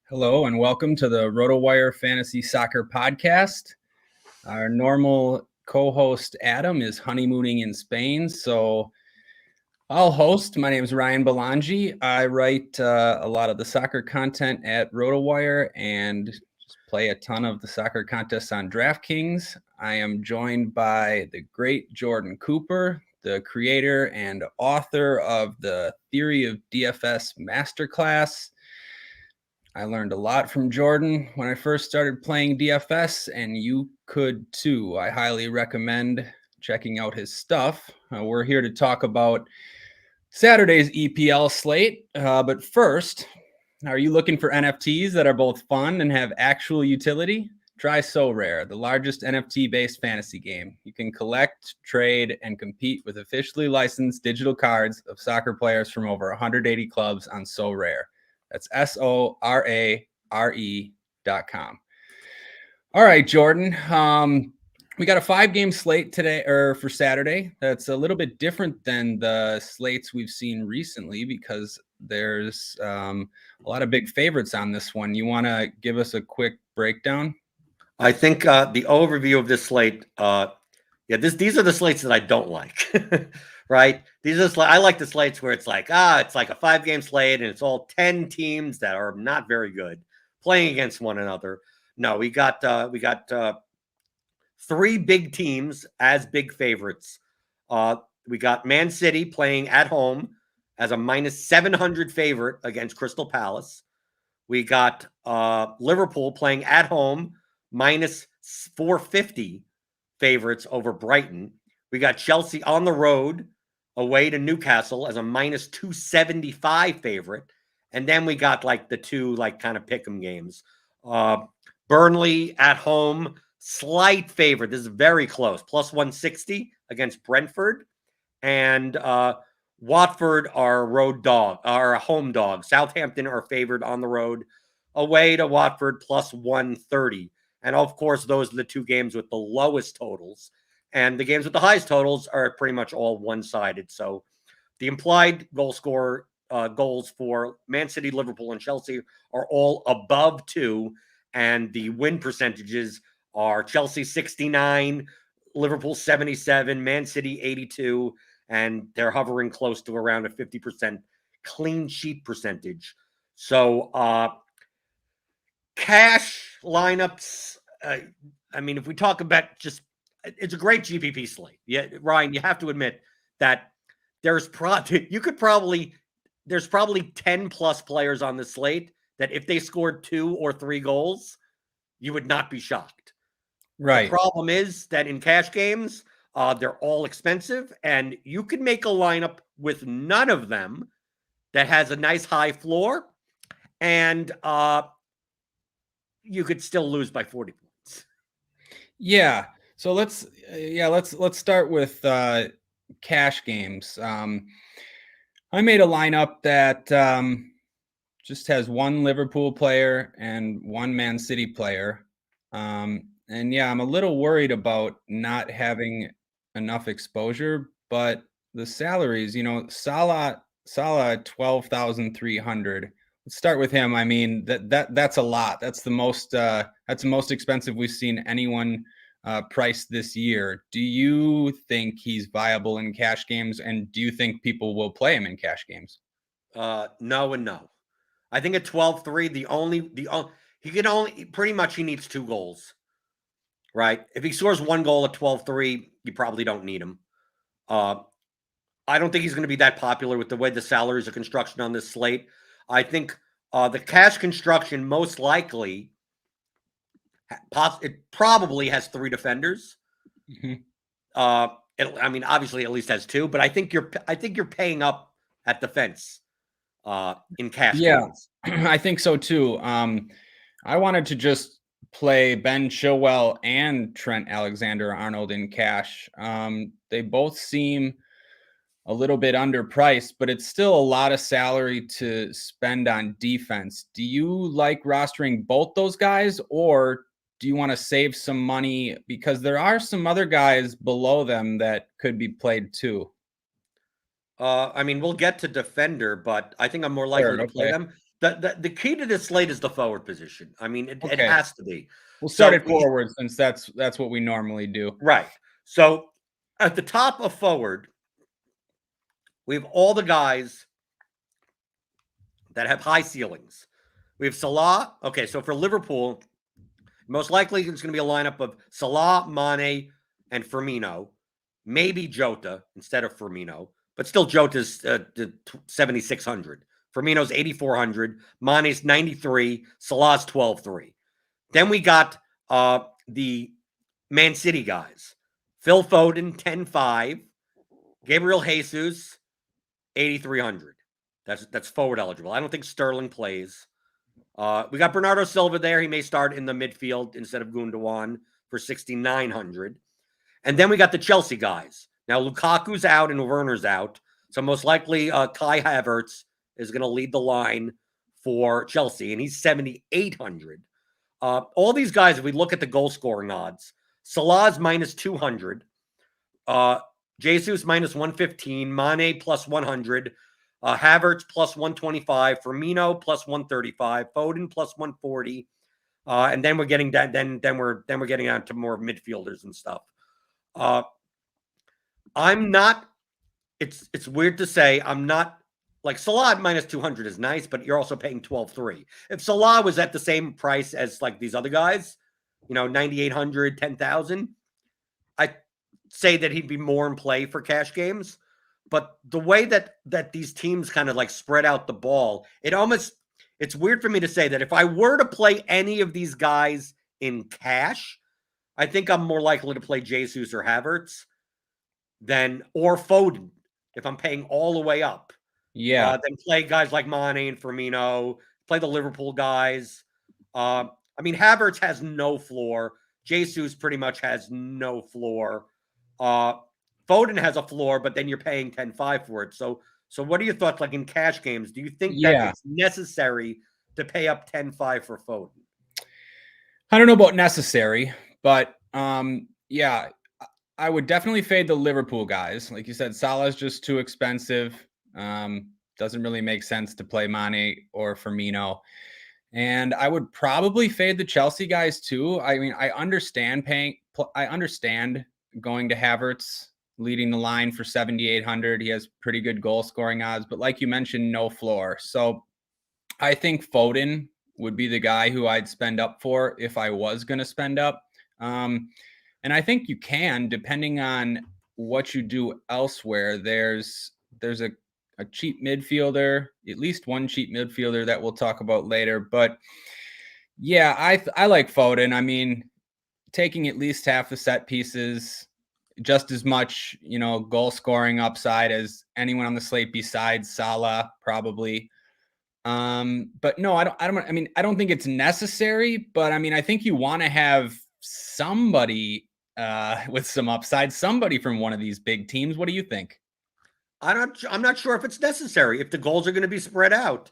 Hello and welcome to the RotoWire Fantasy Soccer Podcast. Our normal co-host Adam is honeymooning in Spain, so I'll host. My name is Ryan Belongia. I write a lot of the soccer content at RotoWire and just play a ton of the soccer contests on DraftKings. I am joined by the great Jordan Cooper, the creator and author of the Theory of DFS Masterclass. I learned a lot from Jordan when I first started playing DFS, and you could too. I highly recommend checking out his stuff. We're here to talk about Saturday's EPL slate. But first, are you looking for NFTs that are both fun and have actual utility? Try SoRare, the largest NFT-based fantasy game. You can collect, trade, and compete with officially licensed digital cards of soccer players from over 180 clubs on SoRare. That's SoRare.com. All right, Jordan. We got a 5-game slate today, or for Saturday. That's a little bit different than the slates we've seen recently because there's a lot of big favorites on this one. You want to give us a quick breakdown? I think the overview of this slate, these are the slates that I don't like. Right? I like the slates where it's like a 5-game slate and it's all 10 teams that are not very good playing against one another. No, we got 3 big teams as big favorites. We got Man City playing at home as a -700 favorite against Crystal Palace. We got Liverpool playing at home -450 favorites over Brighton. We got Chelsea on the road away to Newcastle as a -275 favorite. And then we got like the 2 kind of pick'em games. Burnley at home, slight favorite. This is very close. +160 against Brentford. And Watford are a home dog. Southampton are favored on the road away to Watford +130. And of course, those are the 2 games with the lowest totals. And the games with the highest totals are pretty much all one-sided. So the implied goals for Man City, Liverpool, and Chelsea are all above 2. And the win percentages are Chelsea 69, Liverpool 77, Man City 82. And they're hovering close to around a 50% clean sheet percentage. So cash lineups, if we talk about it's a great GPP slate. Yeah, Ryan, you have to admit that there's probably 10 plus players on the slate that if they scored 2 or 3 goals, you would not be shocked. Right. The problem is that in cash games, they're all expensive, and you can make a lineup with none of them that has a nice high floor, and you could still lose by 40 points. Yeah. So let's start with cash games. I made a lineup that just has 1 Liverpool player and 1 Man City player. I'm a little worried about not having enough exposure, but the salaries, Salah 12,300. Let's start with him. I mean, that's a lot. That's the most expensive we've seen anyone priced this year. Do you think he's viable in cash games, and do you think people will play him in cash games? No and no. I think at 12-3, he needs 2 goals, right? If he scores 1 goal at 12-3, you probably don't need him. I don't think he's going to be that popular with the way the salaries are construction on this slate. I think the cash construction most likely it probably has 3 defenders. Mm-hmm. Obviously at least has 2, but I think you're paying up at defense in cash games. I think so too. I wanted to just play Ben Chilwell and Trent Alexander-Arnold in cash. They both seem a little bit underpriced, but it's still a lot of salary to spend on defense. Do you like rostering both those guys, or do you want to save some money? Because there are some other guys below them that could be played too. I mean, we'll get to defender, but I think I'm more likely to play them. The key to this slate is the forward position. I mean, it has to be. We'll start it forward since that's what we normally do. Right. So at the top of forward, we have all the guys that have high ceilings. We have Salah. Okay, so for Liverpool, most likely it's going to be a lineup of Salah, Mane, and Firmino. Maybe Jota instead of Firmino. But still, Jota's 7,600. Firmino's 8,400. Mane's 93. Salah's 12,300. Then we got the Man City guys. Phil Foden, 10,500. Gabriel Jesus, 8,300. That's forward eligible. I don't think Sterling plays. We got Bernardo Silva there. He may start in the midfield instead of Gundogan for 6,900. And then we got the Chelsea guys. Now, Lukaku's out and Werner's out. So most likely Kai Havertz is going to lead the line for Chelsea, and he's 7,800. All these guys, if we look at the goal scoring odds, Salah's minus 200. Jesus minus 115. Mane plus 100. Havertz plus 125. Firmino plus 135. Foden plus 140. And then we're getting that. Then we're getting out to more midfielders and stuff. I'm not, it's weird to say, I'm not, like Salah at minus 200 is nice, but you're also paying 12,300. If Salah was at the same price as like these other guys, 9,800, 10,000, I'd say that he'd be more in play for cash games. But the way that these teams kind of like spread out the ball, it's weird for me to say that if I were to play any of these guys in cash, I think I'm more likely to play Jesus or Havertz or Foden if I'm paying all the way up. Yeah. Then play guys like Mane and Firmino, play the Liverpool guys. I mean, Havertz has no floor. Jesus pretty much has no floor. Foden has a floor, but then you're paying 10-5 for it. So what are your thoughts like in cash games? Do you think that it's necessary to pay up 10-5 for Foden? I don't know about necessary, but yeah, I would definitely fade the Liverpool guys. Like you said, Salah's just too expensive. Doesn't really make sense to play Mane or Firmino. And I would probably fade the Chelsea guys too. I mean, I understand going to Havertz, leading the line for 7,800. He has pretty good goal scoring odds, but like you mentioned, no floor. So I think Foden would be the guy who I'd spend up for if I was going to spend up. And I think you can, depending on what you do elsewhere. There's a cheap midfielder, at least one cheap midfielder that we'll talk about later. But yeah, I like Foden. I mean, taking at least half the set pieces, just as much, goal scoring upside as anyone on the slate besides Salah, probably. But no, I don't think it's necessary, but I mean, I think you want to have somebody with some upside, somebody from one of these big teams. What do you think? I'm not sure if it's necessary if the goals are going to be spread out.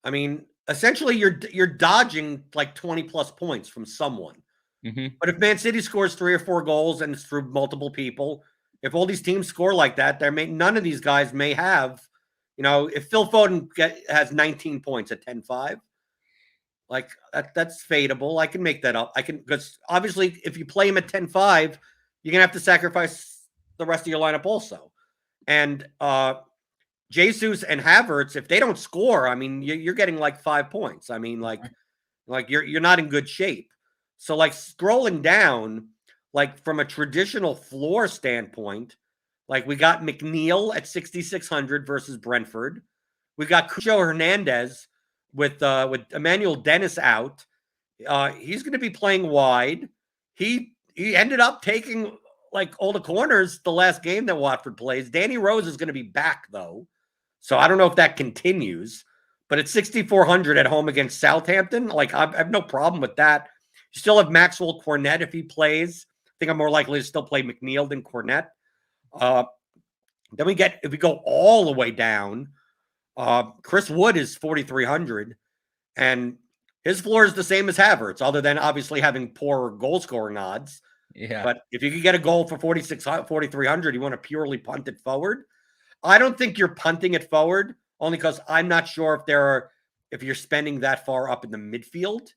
I mean, essentially you're dodging like 20 plus points from someone. Mm-hmm. But if Man City scores 3 or 4 goals and it's through multiple people, if all these teams score like that, none of these guys may have, if Phil Foden has 19 points at 10-5, like that's fadeable. I can make that up. Because obviously if you play him at 10-5, you're gonna have to sacrifice the rest of your lineup also. And Jesus and Havertz, if they don't score, I mean, you're getting like 5 points. I mean, like you're not in good shape. So like scrolling down, like from a traditional floor standpoint, like we got McNeil at 6,600 versus Brentford. We got Cucho Hernandez with Emmanuel Dennis out. He's going to be playing wide. He ended up taking like all the corners the last game that Watford plays. Danny Rose is going to be back though. So I don't know if that continues, but at 6,400 at home against Southampton, like I have no problem with that. You still have Maxwell Cornet if he plays. I think I'm more likely to still play McNeil than Cornet. Then if we go all the way down, Chris Wood is 4,300, and his floor is the same as Havertz, other than obviously having poor goal scoring odds. Yeah. But if you could get a goal for 4,300, you want to purely punt it forward. I don't think you're punting it forward, only because I'm not sure if you're spending that far up in the midfield,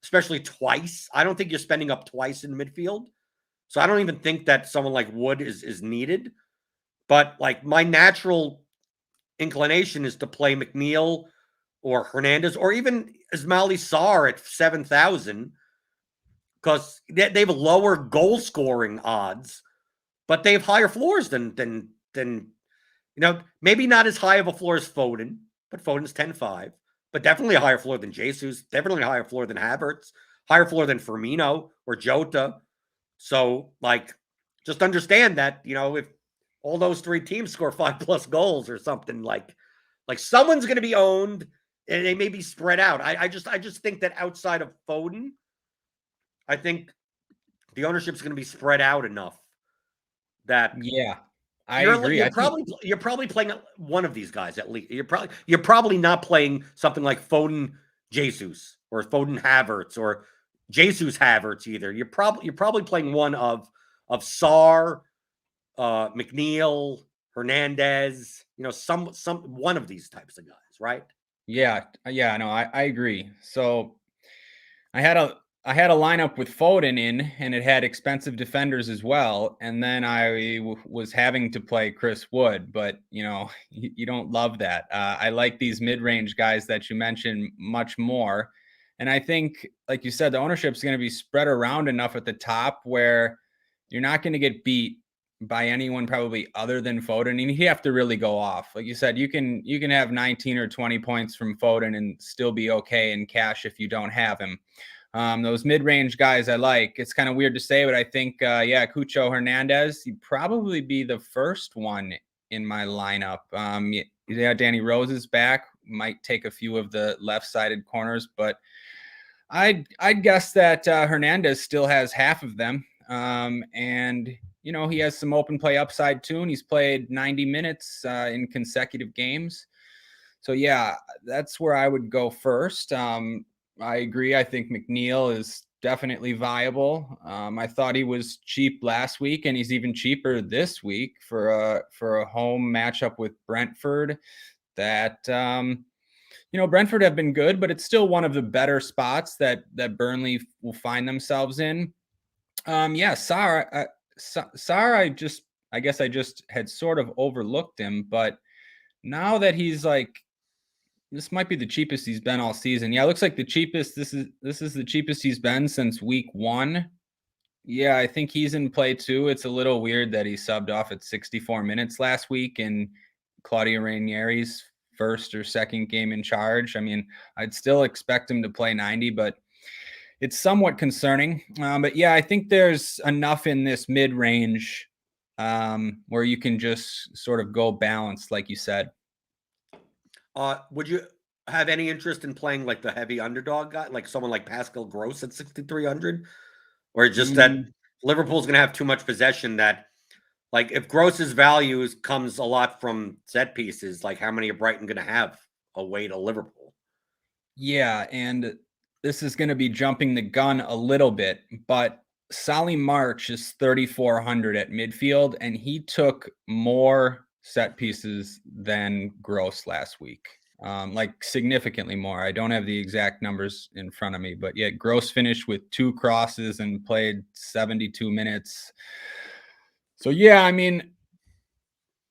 especially twice. I don't think you're spending up twice in the midfield. So I don't even think that someone like Wood is needed. But like my natural inclination is to play McNeil or Hernandez or even Ismaili Sarr at 7,000, because they have lower goal scoring odds, but they have higher floors than maybe not as high of a floor as Foden, but Foden's 10-5, but definitely a higher floor than Jesus, definitely a higher floor than Havertz, higher floor than Firmino or Jota. So like, just understand that, if all those three teams score 5+ goals or something, like someone's going to be owned and they may be spread out. I just think that outside of Foden, I think the ownership is going to be spread out enough that I agree. You're probably playing one of these guys at least. You're probably not playing something like Foden Jesus or Foden Havertz or Jesus Havertz either. You're probably playing one of Sarr, McNeil, Hernandez. Some one of these types of guys, right? Yeah. No, I agree. So I had a lineup with Foden in, and it had expensive defenders as well. And then I was having to play Chris Wood, but you don't love that. I like these mid-range guys that you mentioned much more. And I think, like you said, the ownership is going to be spread around enough at the top where you're not going to get beat by anyone probably other than Foden. And you have to really go off. Like you said, you can have 19 or 20 points from Foden and still be okay in cash if you don't have him. Those mid-range guys I like. It's kind of weird to say, but I think, Cucho Hernandez, he'd probably be the first one in my lineup. Danny Rose is back. Might take a few of the left-sided corners, but I'd guess that Hernandez still has half of them. And he has some open play upside too, and he's played 90 minutes in consecutive games. So yeah, that's where I would go first. I agree. I think McNeil is definitely viable. I thought he was cheap last week, and he's even cheaper this week for a home matchup with Brentford. That Brentford have been good, but it's still one of the better spots that Burnley will find themselves in. Sarr. I guess I just had sort of overlooked him, but now that he's like, this might be the cheapest he's been all season. Yeah, it looks like the cheapest. This is the cheapest he's been since week 1. Yeah, I think he's in play too. It's a little weird that he subbed off at 64 minutes last week in Claudio Ranieri's first or second game in charge. I mean, I'd still expect him to play 90, but it's somewhat concerning. But yeah, I think there's enough in this mid-range where you can just sort of go balanced, like you said. Would you have any interest in playing like the heavy underdog guy, like someone like Pascal Gross at 6,300? Or just that Liverpool's going to have too much possession that, like, if Gross's value comes a lot from set pieces, like how many are Brighton going to have away to Liverpool? Yeah, and this is going to be jumping the gun a little bit, but Solly March is 3,400 at midfield, and he took more set pieces than Gross last week, like significantly more. I don't have the exact numbers in front of me, but yet Gross finished with 2 crosses and played 72 minutes. So yeah, I mean,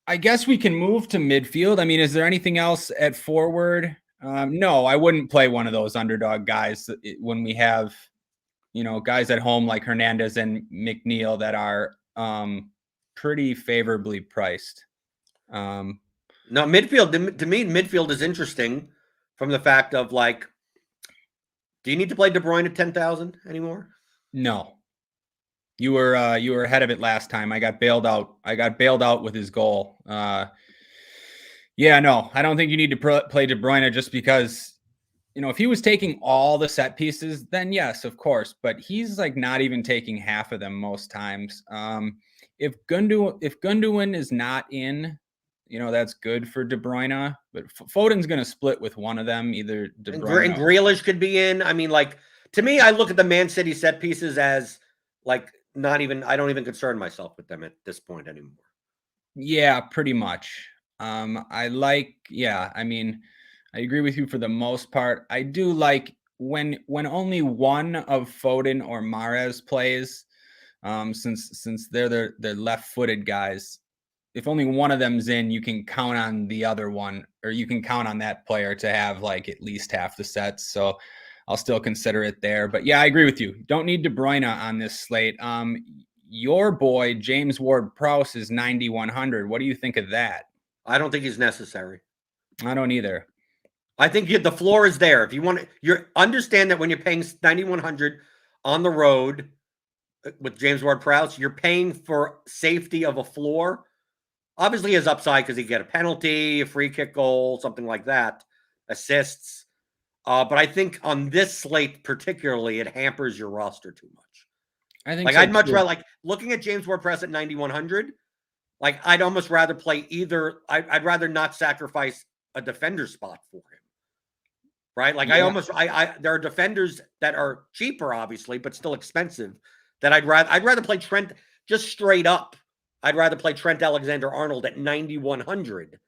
I guess we can move to midfield. I mean, is there anything else at forward? No, I wouldn't play one of those underdog guys when we have, guys at home like Hernandez and McNeil that are pretty favorably priced. No, midfield, to me, midfield is interesting from the fact of, like, do you need to play De Bruyne at 10,000 anymore? No. You were ahead of it last time. I got bailed out with his goal. Yeah, no, I don't think you need to play De Bruyne just because if he was taking all the set pieces, then yes, of course. But he's like not even taking half of them most times. If Gundogan is not in, that's good for De Bruyne. But Foden's going to split with one of them, either De Bruyne And Grealish could be in. I mean, like, to me, I look at the Man City set pieces as like not even. I don't even concern myself with them at this point anymore. Yeah, pretty much. I like. Yeah, I mean, I agree with you for the most part. I do like when only one of Foden or Mahrez plays, since they're the left-footed guys. If only one of them's in, you can count on the other one, or you can count on that player to have like at least half the sets. So I'll still consider it there. But yeah, I agree with you. Don't need De Bruyne on this slate. Your boy James Ward-Prowse is 9,100. What do you think of that? I don't think he's necessary. I don't either. I think the floor is there. If you want to, you understand that when you're paying 9,100 on the road with James Ward-Prowse, you're paying for safety of a floor. Obviously, his upside because he get a penalty, a free kick goal, something like that, assists. But I think on this slate particularly, it hampers your roster too much. I think like so I'd much too. rather like looking at James Ward-Prowse at 9,100. Like I'd almost rather play either. I'd rather not sacrifice a defender spot for him. Right? Like Yeah. I there are defenders that are cheaper, obviously, but still expensive. That I'd rather play Trent just straight up. I'd rather play Trent Alexander-Arnold at 9,100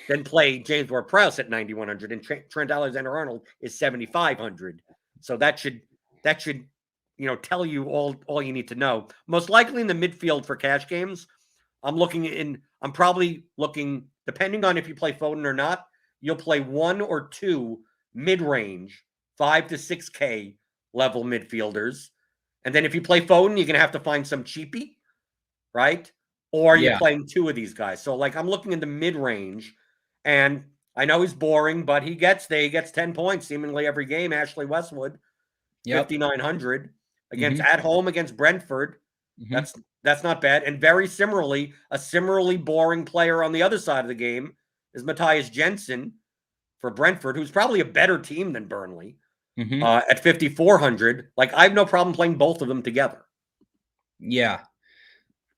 than play James Ward-Prowse at 9,100. And Trent Alexander-Arnold is 7,500. So that should tell you all you need to know. Most likely in the midfield for cash games, I'm probably looking, depending on if you play Foden or not, you'll play one or two mid-range 5 to 6K level midfielders. And then if you play Foden, you're going to have to find some cheapie, right? Or you're playing two of these guys. So like I'm looking in the mid-range, and I know he's boring, but he gets 10 points seemingly every game. Ashley Westwood, 5,900 against at home against Brentford. That's not bad. And very similarly, a similarly boring player on the other side of the game is Matthias Jensen for Brentford, who's probably a better team than Burnley at 5,400. Like I have no problem playing both of them together. Yeah.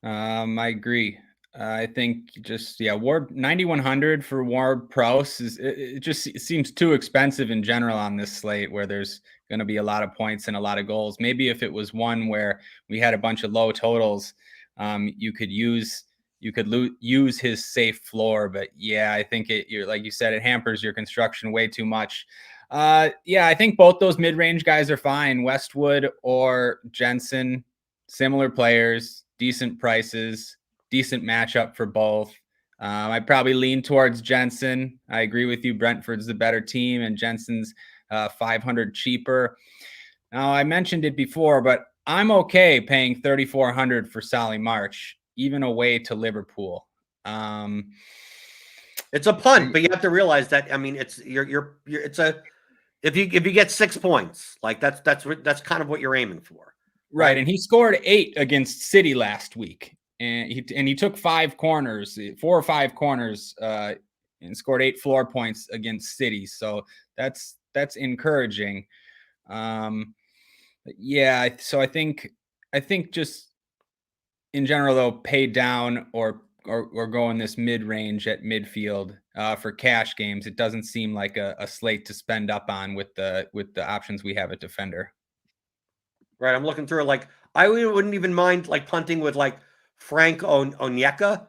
I agree. I think just, Ward 9,100 for Ward-Prowse it just seems too expensive in general on this slate where there's going to be a lot of points and a lot of goals. Maybe if it was one where we had a bunch of low totals, you could use his safe floor. But yeah, I think you're like you said, it hampers your construction way too much. I think both those mid-range guys are fine. Westwood or Jensen, similar players, decent prices, decent matchup for both. I'd probably lean towards Jensen. I agree with you. Brentford's the better team, and Jensen's 500 cheaper. Now, I mentioned it before, but I'm okay paying 3,400 for Solly March, even away to Liverpool. It's a punt, but you have to realize that. I mean, it's if you get 6 points, like that's kind of what you're aiming for. Right, and he scored 8 against City last week, and he took 4 or 5 corners, and scored 8 floor points against City. So that's encouraging. So I think just in general though, pay down or go in this mid range at midfield for cash games. It doesn't seem like a slate to spend up on with the options we have at defender. Right, I'm looking through. Like, I wouldn't even mind like punting with like Frank Onyeka,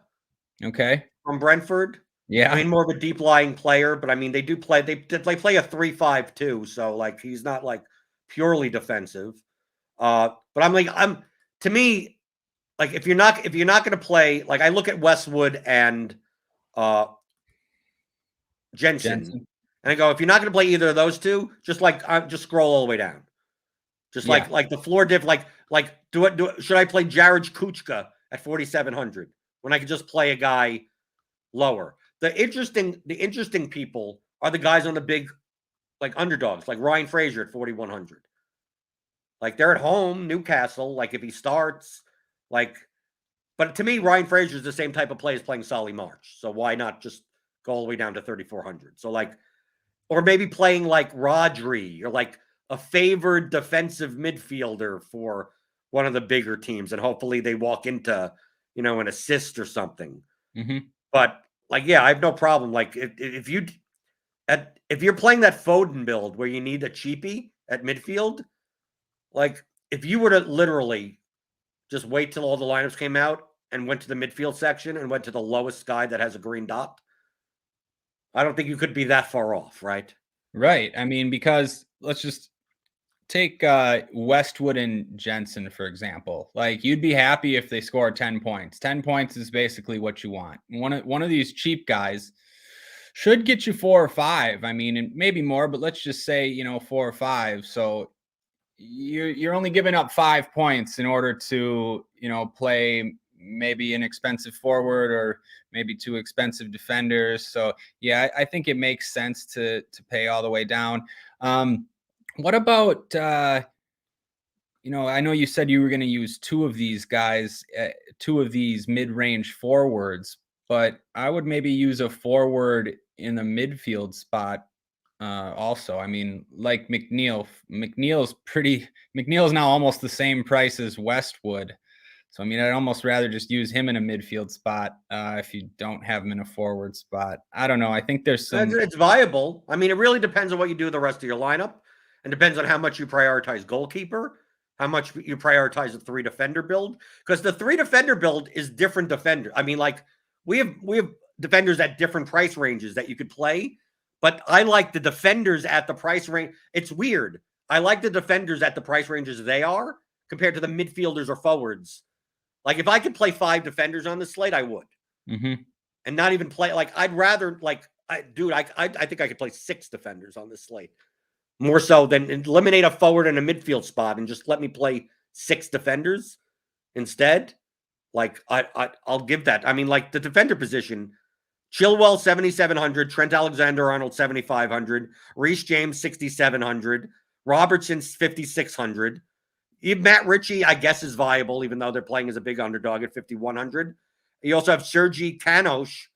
from Brentford. Yeah, I mean, more of a deep lying player, but I mean, they play a 3-5-2, so like he's not like purely defensive. But to me, like if you're not going to play, like I look at Westwood and Jensen, and I go, if you're not going to play either of those two, just scroll all the way down. Just like the floor diff, should I play Jared Kuchka at 4,700 when I could just play a guy lower? The interesting people are the guys on the big like underdogs, like Ryan Fraser at 4,100. Like they're at home, Newcastle. Like if he starts, but to me, Ryan Fraser is the same type of play as playing Solly March. So why not just go all the way down to 3,400? So like or maybe playing like Rodri or like a favored defensive midfielder for one of the bigger teams, and hopefully they walk into, an assist or something. Mm-hmm. But like, yeah, I have no problem. Like if you're playing that Foden build where you need a cheapie at midfield, like if you were to literally just wait till all the lineups came out and went to the midfield section and went to the lowest guy that has a green dot, I don't think you could be that far off, right? Right. I mean, because let's just take Westwood and Jensen, for example. Like, you'd be happy if they score 10 points. 10 points is basically what you want. One of these cheap guys should get you 4 or 5. I mean, and maybe more, but let's just say, 4 or 5. So you're only giving up 5 points in order to, play maybe an expensive forward or maybe 2 expensive defenders. So yeah, I think it makes sense to pay all the way down. What about I know you said you were going to use 2 of these guys, 2 of these mid-range forwards, but I would maybe use a forward in the midfield spot also. I mean, like McNeil. McNeil's now almost the same price as Westwood. So, I mean, I'd almost rather just use him in a midfield spot if you don't have him in a forward spot. I don't know. I think there's some. It's viable. I mean, it really depends on what you do with the rest of your lineup, and depends on how much you prioritize goalkeeper, how much you prioritize the 3 defender build, because the 3 defender build is different defender. I mean, like we have defenders at different price ranges that you could play, but I like the defenders at the price range. It's weird. I like the defenders at the price ranges they are compared to the midfielders or forwards. Like if I could play 5 defenders on the slate, I would. Mm-hmm. And not even play, like I'd rather, like, I think I could play 6 defenders on this slate more so than eliminate a forward and a midfield spot and just let me play 6 defenders instead. Like I'll give that. I mean, like the defender position, Chilwell 7,700, Trent Alexander-Arnold 7,500, Reece James 6,700, Robertson 5,600. Even Matt Ritchie, I guess, is viable, even though they're playing as a big underdog at 5,100. You also have Sergi Canos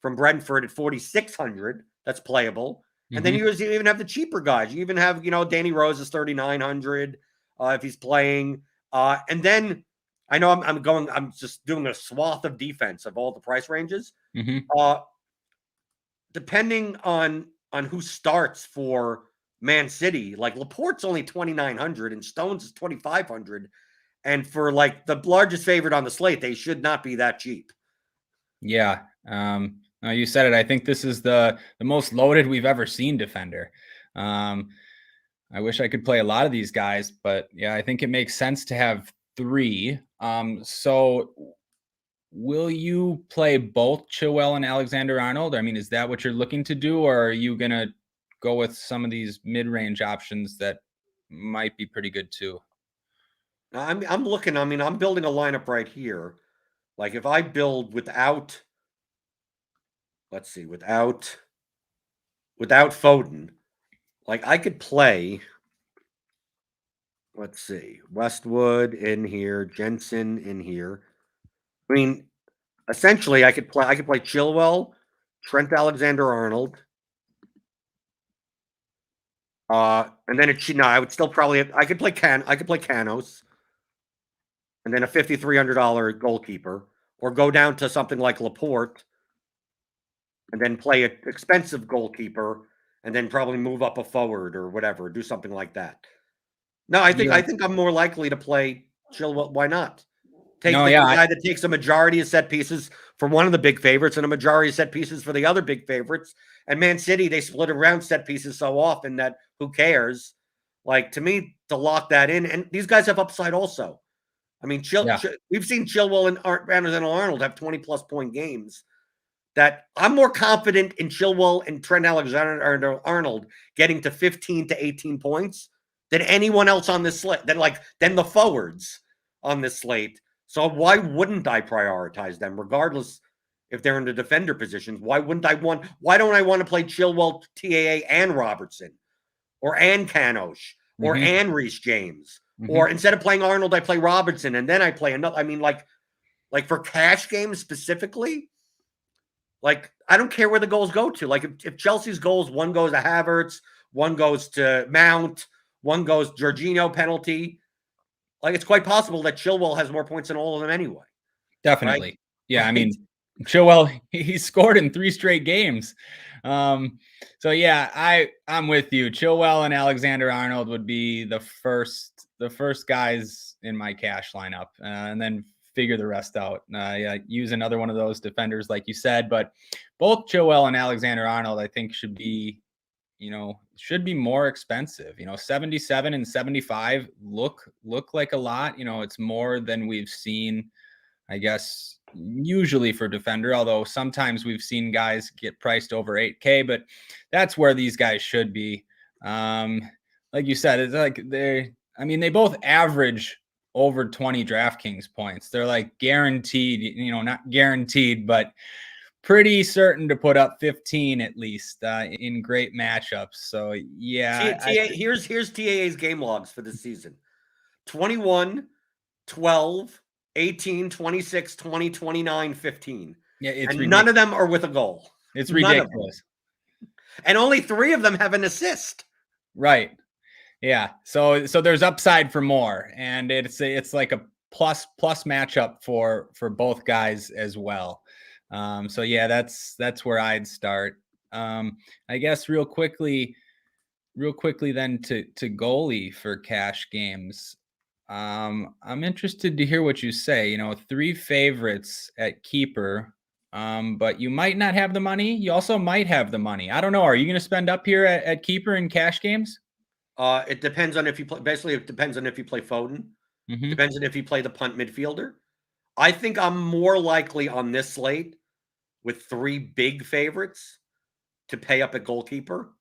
from Brentford at 4,600. That's playable. Mm-hmm. And then you even have the cheaper guys. You even have, Danny Rose is 3,900 if he's playing. And then I know I'm just doing a swath of defense of all the price ranges. Mm-hmm. Depending on who starts for Man City, like Laporte's only 2,900 and Stones is 2,500. And for like the largest favorite on the slate, they should not be that cheap. Yeah. No, you said it. I think this is the most loaded we've ever seen defender. I wish I could play a lot of these guys, but yeah, I think it makes sense to have 3. So will you play both Chilwell and Alexander-Arnold? I mean, is that what you're looking to do, or are you going to go with some of these mid-range options that might be pretty good too? I'm looking. I mean, I'm building a lineup right here. Like if I build without, let's see, without Foden, like I could play. Let's see, Westwood in here, Jensen in here. I mean, essentially, I could play Chilwell, Trent Alexander-Arnold. And then I would still probably I could play Canos, and then a $5,300 goalkeeper, or go down to something like Laporte, and then play an expensive goalkeeper, and then probably move up a forward or whatever, do something like that. No, I think I'm more likely to play Chilwell. Why not? Take the guy that takes a majority of set pieces for one of the big favorites and a majority of set pieces for the other big favorites. And Man City, they split around set pieces so often that who cares? Like, to me, to lock that in. And these guys have upside also. I mean, we've seen Chilwell and Alexander-Arnold have 20-plus point games. That I'm more confident in Chilwell and Trent Alexander-Arnold getting to 15 to 18 points than anyone else on this slate, than the forwards on this slate. So why wouldn't I prioritize them, regardless if they're in the defender positions? Why don't I want to play Chilwell, TAA, and Robertson, or and Canos, or and Reece James, or instead of playing Arnold, I play Robertson, and then I play another. I mean, like for cash games specifically, Like, I don't care where the goals go to. Like, if Chelsea's goals, one goes to Havertz, one goes to Mount, one goes Jorginho penalty. Like, it's quite possible that Chilwell has more points than all of them anyway. Definitely. Right? Yeah, Right? I mean, Chilwell, he scored in 3 straight games. So yeah, I'm with you. Chilwell and Alexander-Arnold would be the first guys in my cash lineup, and then figure the rest out. Yeah, use another one of those defenders, like you said. But both Chilwell and Alexander-Arnold, I think, should be more expensive. 77 and 75 look like a lot. It's more than we've seen, I guess, usually for defender, although sometimes we've seen guys get priced over 8K, but that's where these guys should be. Like you said, it's like they both average over 20 DraftKings points. They're like guaranteed, not guaranteed, but pretty certain to put up 15 at least in great matchups. So yeah, Here's TAA's game logs for this season: 21, 12, 18, 26, 20, 29, 15. Yeah, it's and ridiculous. None of them are with a goal. It's ridiculous. And only 3 of them have an assist. Right. Yeah. So there's upside for more, and it's like a plus matchup for both guys as well. So yeah, that's where I'd start. I guess real quickly then to goalie for cash games. I'm interested to hear what you say. 3 favorites at keeper, but you might not have the money. You also might have the money. I don't know. Are you going to spend up here at keeper in cash games? It depends on if you play. Basically, it depends on if you play Foden. Mm-hmm. Depends on if you play the punt midfielder. I think I'm more likely on this slate with 3 big favorites to pay up at goalkeeper.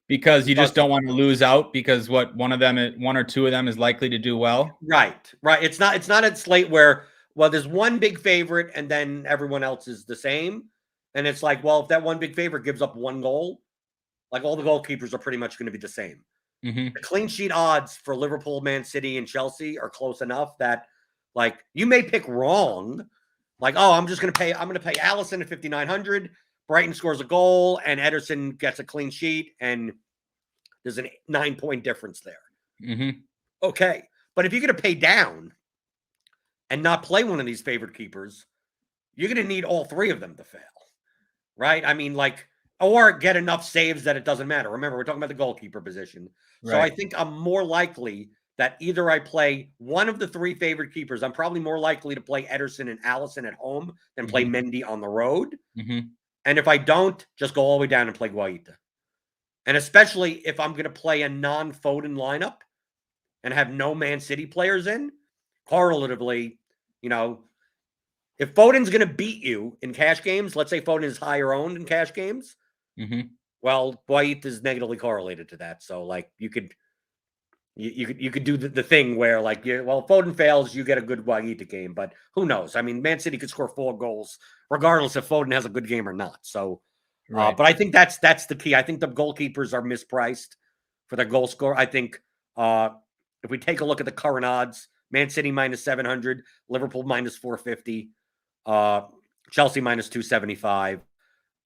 Because you just don't want to lose out because one or two of them is likely to do well. Right. It's not a slate where, well, there's one big favorite and then everyone else is the same. And it's like, well, if that one big favorite gives up 1 goal, like all the goalkeepers are pretty much going to be the same. Mm-hmm. The clean sheet odds for Liverpool, Man City, and Chelsea are close enough that, like, you may pick wrong. Like, oh, I'm going to pay Alisson at 5,900. Brighton scores a goal and Ederson gets a clean sheet, and there's a 9-point difference there. Mm-hmm. Okay. But if you're going to pay down and not play one of these favorite keepers, you're going to need all 3 of them to fail. Right? I mean, like, or get enough saves that it doesn't matter. Remember, we're talking about the goalkeeper position. Right. So I think I'm more likely that either I play one of the 3 favorite keepers. I'm probably more likely to play Ederson and Alisson at home than play Mendy on the road. Mm-hmm. And if I don't, just go all the way down and play Guaita. And especially if I'm going to play a non-Foden lineup and have no Man City players in, correlatively, if Foden's going to beat you in cash games, let's say Foden is higher owned in cash games, well, Guaita is negatively correlated to that. So, like, you could do the thing where, like, Foden fails, you get a good Guaita game, but who knows? I mean, Man City could score 4 goals regardless if Foden has a good game or not. So, but I think that's the key. I think the goalkeepers are mispriced for their goal score. I think if we take a look at the current odds, Man City minus 700, Liverpool minus 450, Chelsea minus 275.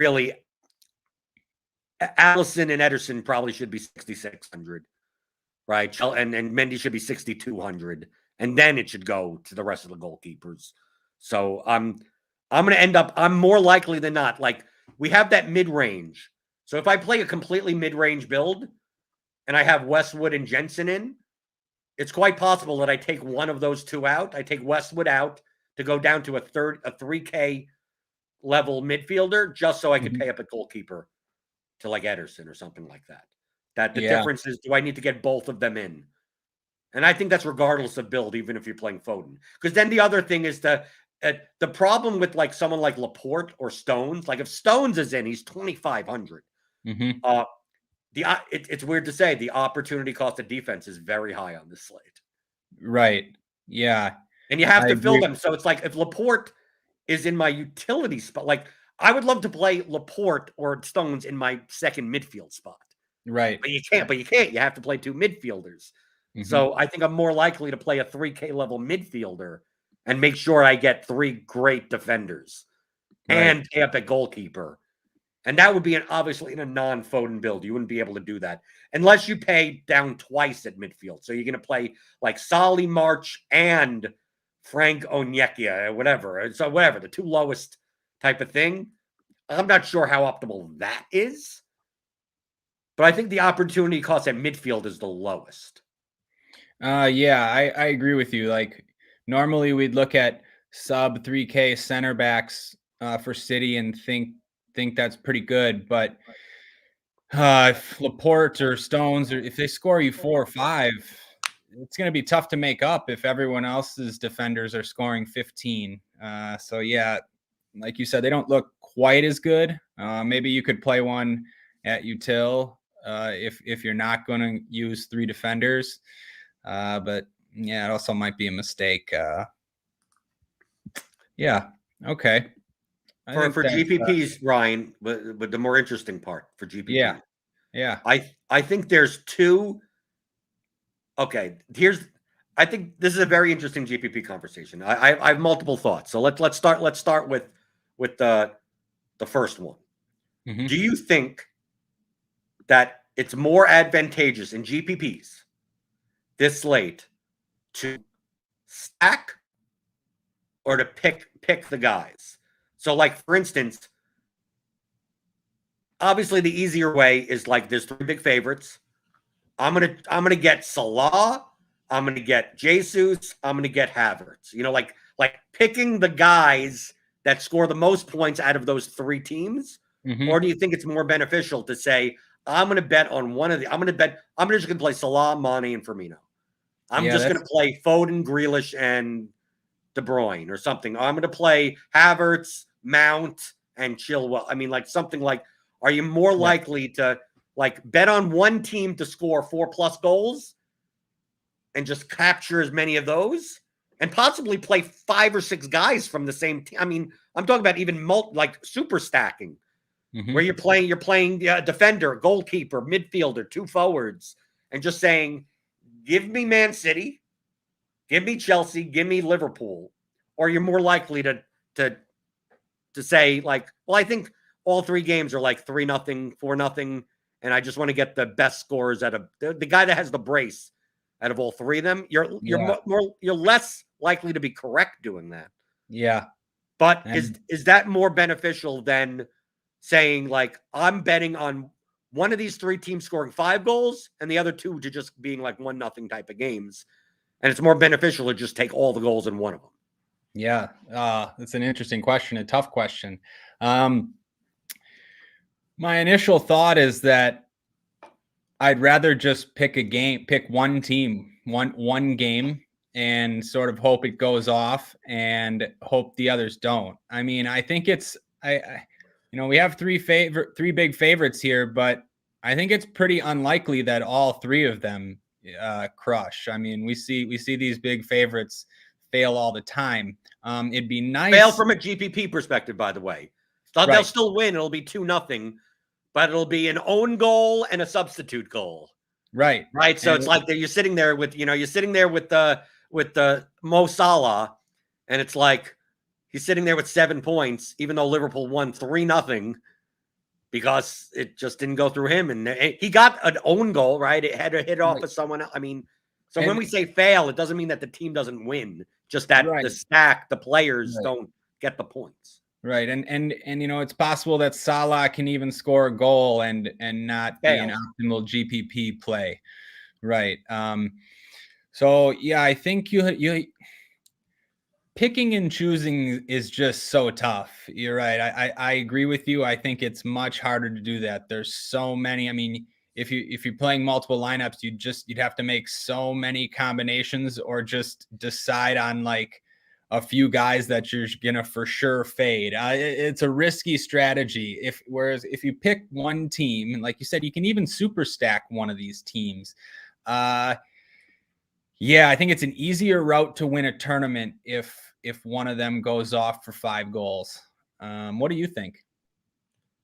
Really, Alisson and Ederson probably should be 6,600. Right. And Mendy should be 6,200. And then it should go to the rest of the goalkeepers. So I'm going to end up, I'm more likely than not, like, we have that mid-range. So if I play a completely mid-range build and I have Westwood and Jensen in, it's quite possible that I take one of those 2 out. I take Westwood out to go down to a 3K level midfielder just so I could pay up a goalkeeper to, like, Ederson or something like that. That the difference is, do I need to get both of them in? And I think that's regardless of build, even if you're playing Foden. Because then the other thing is the problem with, like, someone like Laporte or Stones. Like, if Stones is in, he's 2,500. It's weird to say the opportunity cost of defense is very high on this slate. Right. Yeah. And you have to fill them. So it's like, if Laporte is in my utility spot, like, I would love to play Laporte or Stones in my second midfield spot. Right. But you can't. You have to play 2 midfielders. So I think I'm more likely to play a 3K level midfielder and make sure I get 3 great defenders and pay up at goalkeeper. And that would be obviously in a non-Foden build. You wouldn't be able to do that unless you pay down twice at midfield. So you're going to play like Solly March and Frank Onyeka or whatever. So whatever, the two lowest type of thing. I'm not sure how optimal that is. But I think the opportunity cost at midfield is the lowest. Yeah, I agree with you. Like normally we'd look at sub 3K center backs for City and think that's pretty good. But if Laporte or Stones, or if they score you 4 or 5, it's going to be tough to make up if everyone else's defenders are scoring 15. So yeah, like you said, they don't look quite as good. Maybe you could play one at util if you're not going to use 3 defenders. But yeah, it also might be a mistake. Yeah. Okay. For GPPs, Ryan, but the more interesting part for GPP. Yeah. I think there's 2. Okay, I think this is a very interesting GPP conversation. I have multiple thoughts. So let's start with the first one. Mm-hmm. Do you think that it's more advantageous in GPPs this slate to stack or to pick the guys? So, like, for instance, obviously the easier way is like there's 3 big favorites. I'm gonna get Salah. I'm gonna get Jesus. I'm gonna get Havertz. You know, like picking the guys that score the most points out of those 3 teams. Mm-hmm. Or do you think it's more beneficial to say I'm gonna bet on one of the? I'm just gonna play Salah, Mane, and Firmino. I'm just gonna play Foden, Grealish, and De Bruyne or something. I'm gonna play Havertz, Mount, and Chilwell. I mean, like something like. Are you more likely to like bet on one team to score 4+ goals and just capture as many of those and possibly play 5 or 6 guys from the same team? I mean, I'm talking about even like super stacking where you're playing defender, goalkeeper, midfielder, 2 forwards, and just saying, give me Man City, give me Chelsea, give me Liverpool. Or you're more likely to say like, well, I think all 3 games are like 3-0, 4-0, and I just want to get the best scores out of the guy that has the brace out of all 3 of them. You're less likely to be correct doing that. Yeah. But is that more beneficial than saying like I'm betting on one of these 3 teams scoring 5 goals and the other 2 to just being like 1-0 type of games, and it's more beneficial to just take all the goals in one of them? Yeah, that's an interesting question, a tough question. My initial thought is that I'd rather just pick one team, one game, and sort of hope it goes off and hope the others don't. I mean, I think we have 3 big favorites here, but I think it's pretty unlikely that all 3 of them crush. I mean, we see these big favorites fail all the time. It'd be nice. Fail from a GPP perspective, by the way. They'll still win. It'll be 2-0. But it'll be an own goal and a substitute goal. Right. So it's like you're sitting there with the Mo Salah, and it's like he's sitting there with 7 points, even though Liverpool won 3-0 because it just didn't go through him. And he got an own goal, right? It had to hit off of someone else. I mean, so when we say fail, it doesn't mean that the team doesn't win, just that the players don't get the points. Right. And it's possible that Salah can even score a goal and not be an optimal GPP play. Right. So yeah, I think you picking and choosing is just so tough. You're right. I agree with you. I think it's much harder to do that. There's so many. I mean, if you're playing multiple lineups, you'd have to make so many combinations or just decide on like a few guys that you're gonna for sure fade. It's a risky strategy. Whereas if you pick one team, and like you said, you can even super stack one of these teams. Yeah, I think it's an easier route to win a tournament if one of them goes off for 5 goals. What do you think?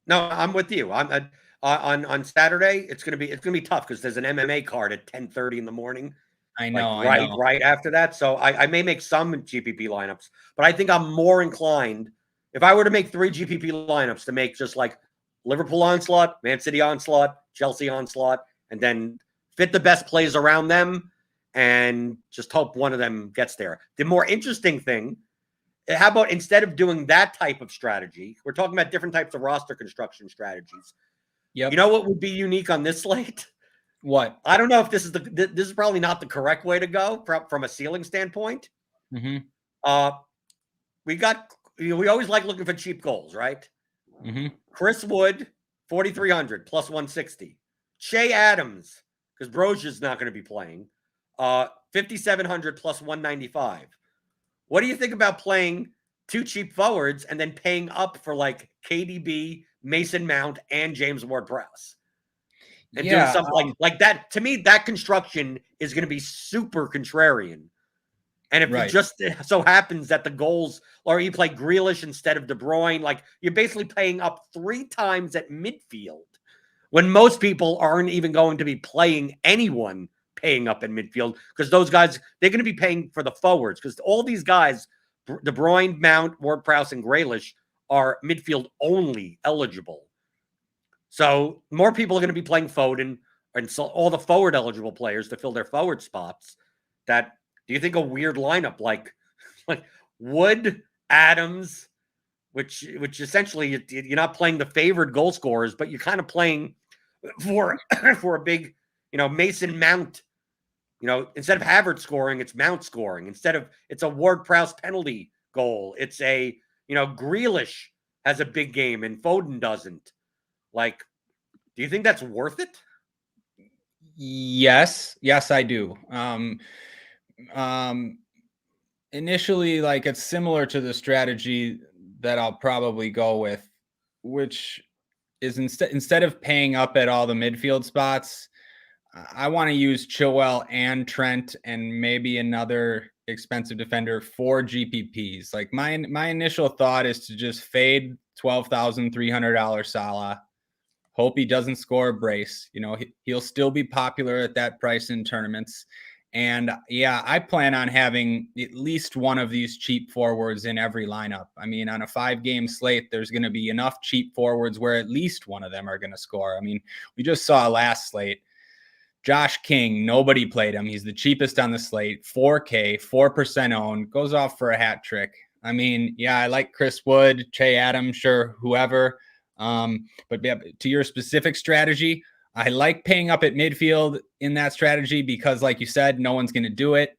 No, I'm with you. I'm on Saturday. It's gonna be tough because there's an MMA card at 10:30 in the morning. I know. Right after that. So I may make some GPP lineups, but I think I'm more inclined if I were to make 3 GPP lineups to make just like Liverpool onslaught, Man City onslaught, Chelsea onslaught, and then fit the best plays around them and just hope one of them gets there. The more interesting thing, how about instead of doing that type of strategy, we're talking about different types of roster construction strategies. Yep. You know what would be unique on this slate? What? I don't know if this is probably not the correct way to go from a ceiling standpoint. Mm-hmm. We always like looking for cheap goals, right? Mm-hmm. Chris Wood, 4,300 plus 160. Che Adams, because Brozia's not going to be playing, 5,700 plus 195. What do you think about playing 2 cheap forwards and then paying up for like KDB, Mason Mount, and James Ward-Prowse? And doing something like that. To me, that construction is going to be super contrarian. And if it just so happens that the goals, or you play Grealish instead of De Bruyne, like you're basically paying up 3 times at midfield when most people aren't even going to be playing anyone paying up in midfield, because those guys, they're going to be paying for the forwards, because all these guys, De Bruyne, Mount, Ward-Prowse, and Grealish, are midfield only eligible. So more people are going to be playing Foden, and so all the forward eligible players to fill their forward spots. Do you think a weird lineup like Wood, Adams, which essentially you're not playing the favored goal scorers, but you're kind of playing for a big, Mason Mount. Instead of Havertz scoring, it's Mount scoring. It's a Ward-Prowse penalty goal. It's a, Grealish has a big game and Foden doesn't. Like, do you think that's worth it? Yes, I do. Initially, like, it's similar to the strategy that I'll probably go with, which is instead of paying up at all the midfield spots, I want to use Chilwell and Trent and maybe another expensive defender for GPPs. Like my initial thought is to just fade $12,300 Salah. Hope he doesn't score a brace. He'll still be popular at that price in tournaments. And yeah, I plan on having at least one of these cheap forwards in every lineup. I mean, on a 5-game slate, there's going to be enough cheap forwards where at least one of them are going to score. I mean, we just saw last slate, Josh King, nobody played him. He's the cheapest on the slate, 4K, 4% owned, goes off for a hat trick. I mean, yeah, I like Chris Wood, Che Adams, sure, whoever. But to your specific strategy, I like paying up at midfield in that strategy because, like you said, no one's going to do it.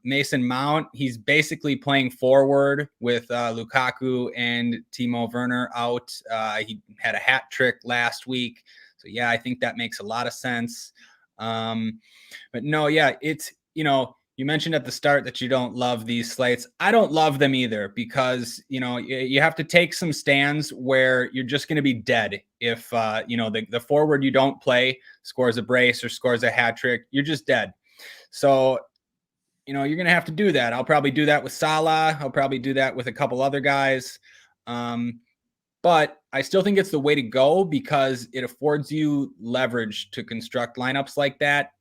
Mason Mount, he's basically playing forward with Lukaku and Timo Werner out. He had a hat trick last week. So, yeah, I think that makes a lot of sense. But no, yeah, it's, you mentioned at the start that you don't love these slates. I don't love them either because, you have to take some stands where you're just going to be dead. If, the forward you don't play scores a brace or scores a hat trick, you're just dead. So, you're going to have to do that. I'll probably do that with Salah. I'll probably do that with a couple other guys. But I still think it's the way to go because it affords you leverage to construct lineups like that.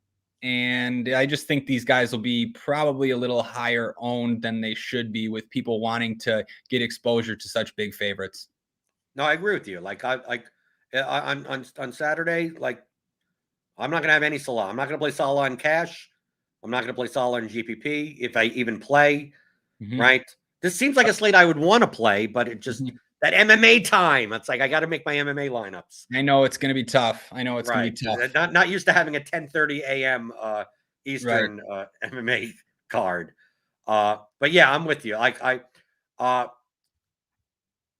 And I just think these guys will be probably a little higher owned than they should be, with people wanting to get exposure to such big favorites. No, I agree with you. On Saturday, I'm not going to have any Salah. I'm not going to play Salah in cash. I'm not going to play Salah in GPP if I even play. Mm-hmm. Right? This seems like a slate I would want to play, but it just that MMA time. It's like I got to make my MMA lineups. I know it's going to be tough. Going to be tough. Not used to having a 10:30 a.m. Eastern MMA card. But yeah, I'm with you.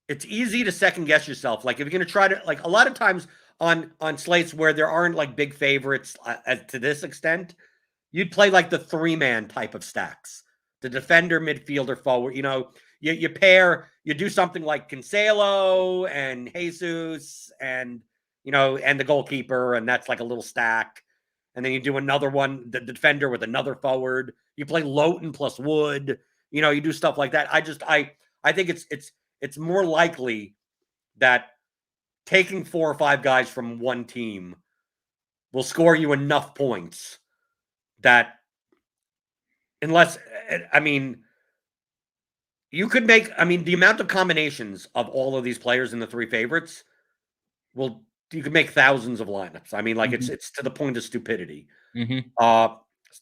It's easy to second guess yourself. Like if you're going to try to, like, a lot of times on slates where there aren't like big favorites to this extent, you'd play like the 3-man type of stacks, the defender, midfielder, forward. You pair, you do something like Cancelo and Jesus and, and the goalkeeper, and that's like a little stack. And then you do another one, the defender with another forward. You play Lowton plus Wood. You do stuff like that. I think it's more likely that taking 4 or 5 guys from one team will score you enough points that, unless, I mean, You could make, I mean, the amount of combinations of all of these players in the three favorites you could make thousands of lineups. I mean, like Mhm. it's to the point of stupidity. Mhm.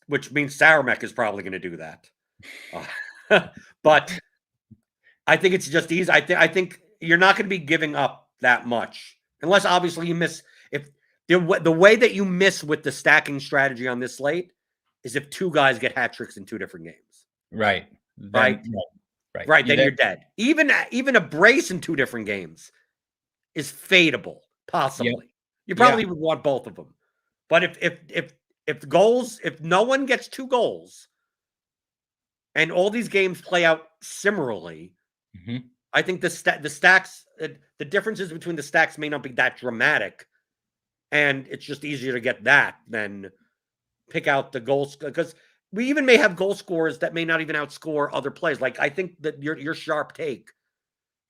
Which means Saramek is probably going to do that. But I think it's just easy. I think you're not going to be giving up that much unless obviously you miss. If the way that you miss with the stacking strategy on this slate is if two guys get hat tricks in two different games, Right. right? Right. Right, then you're dead. Even a brace in two different games is fadeable, Yep. possibly. You Yeah. probably would want both of them. But if no one gets two goals and all these games play out similarly, Mhm. I think the stacks the differences between the stacks may not be that dramatic, and it's just easier to get that than pick out the goals because we even may have goal scorers that may not even outscore other players. Like I think that your sharp take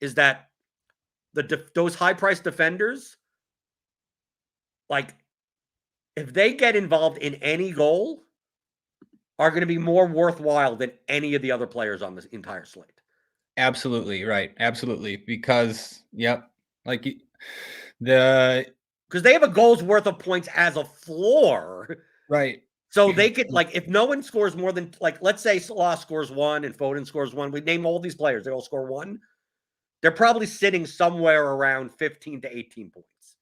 is that those high price defenders, like if they get involved in any goal, are going to be more worthwhile than any of the other players on this entire slate. Absolutely, right. Absolutely. Because, yep, like the Because they have a goal's worth of points as a floor. right. So they could, like, if no one scores more than, like, let's say Salah scores one and Foden scores one. We name all these players. They all score one. They're probably sitting somewhere around 15 to 18 points.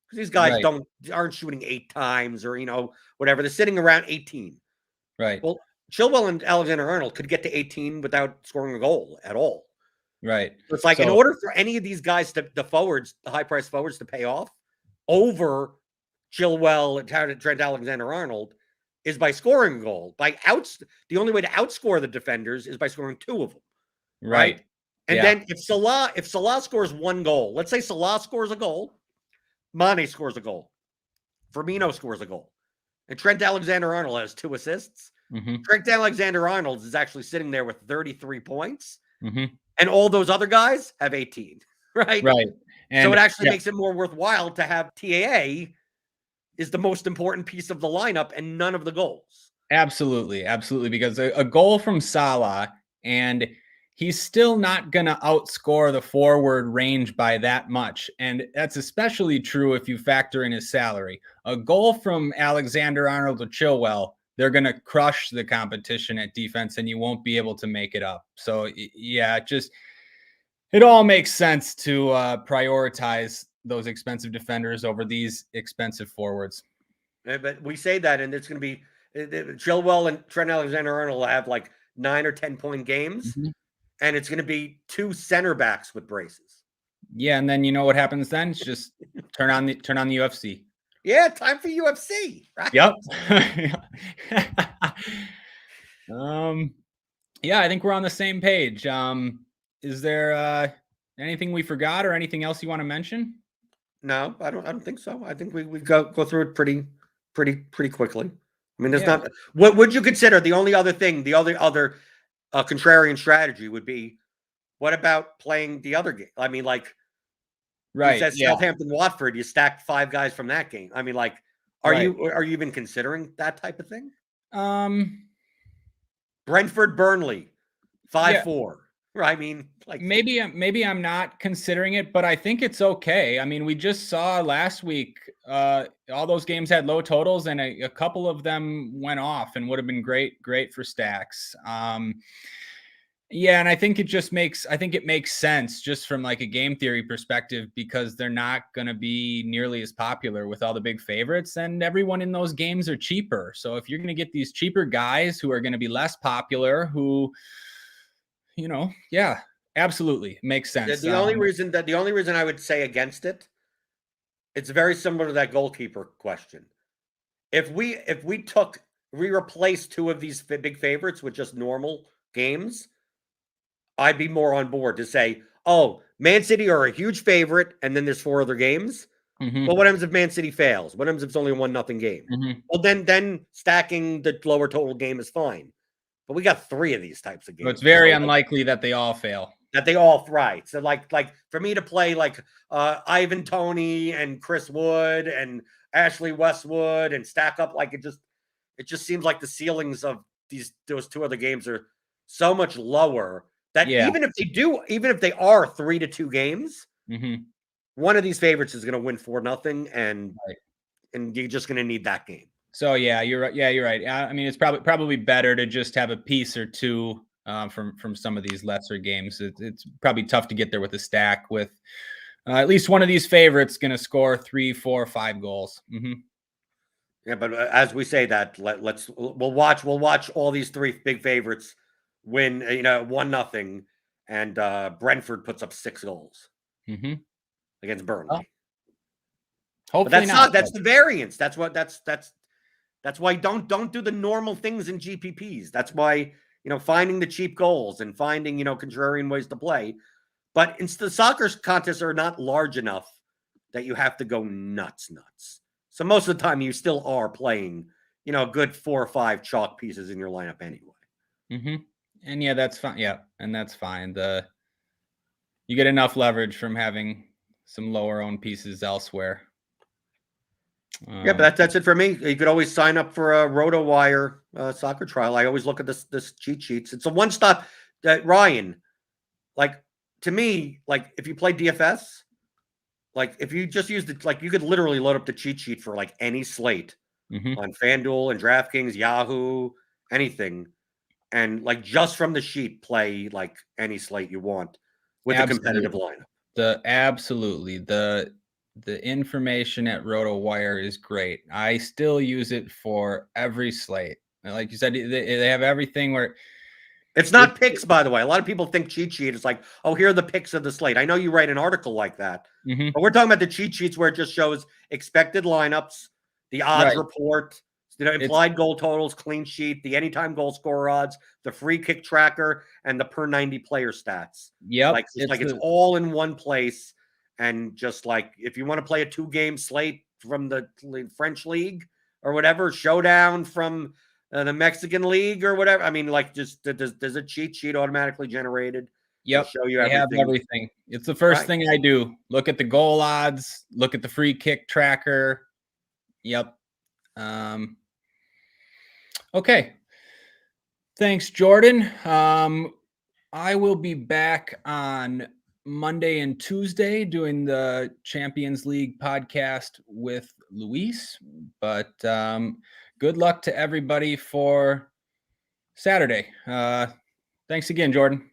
Because these guys Right. aren't shooting 8 times or, whatever. They're sitting around 18. Right. Well, Chilwell and Alexander-Arnold could get to 18 without scoring a goal at all. Right. So it's like in So order for any of these guys the high price forwards to pay off over Chilwell and Trent Alexander-Arnold is by scoring a goal. The only way to outscore the defenders is by scoring two of them, right? right. And Yeah. then if Salah scores one goal, let's say Salah scores a goal, Mane scores a goal, Firmino scores a goal, and Trent Alexander-Arnold has 2 assists. Mhm. Trent Alexander-Arnold is actually sitting there with 33 points. Mhm. And all those other guys have 18, right? Right. So And it actually yeah, makes it more worthwhile to have TAA is the most important piece of the lineup and none of the goals. absolutely. Absolutely. Because a goal from Salah and he's still not going to outscore the forward range by that much. And that's especially true if you factor in his salary. A goal from Alexander Arnold to Chilwell, they're going to crush the competition at defense and you won't be able to make it up. So, yeah, it all makes sense to prioritize those expensive defenders over these expensive forwards. But we say that, and it's going to be Chilwell and Trent Alexander-Arnold will have like 9 or 10-point games, Mhm. and it's going to be 2 center backs with braces. Yeah, and then you know what happens then? It's just turn on the UFC. Yeah, time for UFC, right? Yep. um, yeah, I think we're on the same page. Is there anything we forgot or anything else you want to mention? No, I don't think so. I think we go through it pretty quickly. I mean, there's Yeah. not. What would you consider the only other thing? The other contrarian strategy would be. What about playing the other game? I mean, like you Right. said, Yeah. Southampton Watford. You stacked 5 guys from that game. I mean, like, Right. are you even considering that type of thing? Um. Brentford Burnley, Yeah. 5-4. I mean, like, Maybe I'm not considering it, but I think it's okay. I mean, we just saw last week all those games had low totals, and a couple of them went off, and would have been great for stacks. Yeah, and I think it makes sense just from like a game theory perspective because they're not going to be nearly as popular with all the big favorites, and everyone in those games are cheaper. So if you're going to get these cheaper guys who are going to be less popular, who yeah, absolutely makes sense. the only reason I would say against it, it's very similar to that goalkeeper question. If we replaced 2 of these big favorites with just normal games, I'd be more on board to say, oh, Man City are a huge favorite, and then there's 4 other games. Mhm, Well, what happens if Man City fails? What happens if it's only a 1-0 game? mhm. Well, then stacking the lower total game is fine. But we got 3 of these types of So it's games. very So like, unlikely that they all fail. that they all thrive. So like for me to play like Ivan Toney and Chris Wood and Ashley Westwood and stack up like it just seems like the ceilings of those 2 other games are so much lower That Yeah. even if they are 3-2 games, Mm-hmm. one of these favorites is going to win 4-0, and Right. and you're just going to need that game. So yeah, you're right. Yeah, you're right. I mean, it's probably better to just have a piece or two from some of these lesser games. It's probably tough to get there with a stack with at least one of these favorites going to score 3, 4, 5 goals. Mm-hmm. Yeah, but as we say that, we'll watch all these three big favorites win. 1-0, and Brentford puts up 6 goals Mm-hmm. against Well, Burnley. But hopefully not. that's the variance. That's why don't do the normal things in GPPs. That's why finding the cheap goals and finding contrarian ways to play. But the soccer contests are not large enough that you have to go nuts. So most of the time you still are playing, a good 4 or 5 chalk pieces in your lineup anyway. Mm-hmm. And yeah, that's fine. Yeah, and that's fine. You get enough leverage from having some lower owned pieces elsewhere. Yeah, but that's it for me. You could always sign up for a RotoWire soccer trial. I always look at this cheat sheets. It's a one-stop. Ryan, like, to me, like, if you play DFS, like, if you just use you could literally load up the cheat sheet for like any slate mm-hmm. on FanDuel and DraftKings, Yahoo, anything, and like just from the sheet play like any slate you want with a competitive lineup. Absolutely. The information at RotoWire is great. I still use it for every slate. Like you said, they have everything where it's not picks, by the way. A lot of people think cheat sheet is like, oh, here are the picks of the slate. I know you write an article like that, mm-hmm. but we're talking about the cheat sheets where it just shows expected lineups, the odds report, implied goal totals, clean sheet, the anytime goal scorer odds, the free kick tracker, and the per 90 player stats. Yep. It's all in one place. And just like if you want to play a 2-game slate from the French league or whatever, showdown from the Mexican league or whatever. I mean, like, just there's a cheat sheet automatically generated. Yep. Show you everything. Have everything. It's the first thing I do. Look at the goal odds, look at the free kick tracker. Yep. Okay. Thanks, Jordan. I will be back on Monday and Tuesday doing the Champions League podcast with Luis. But good luck to everybody for Saturday. Thanks again, Jordan.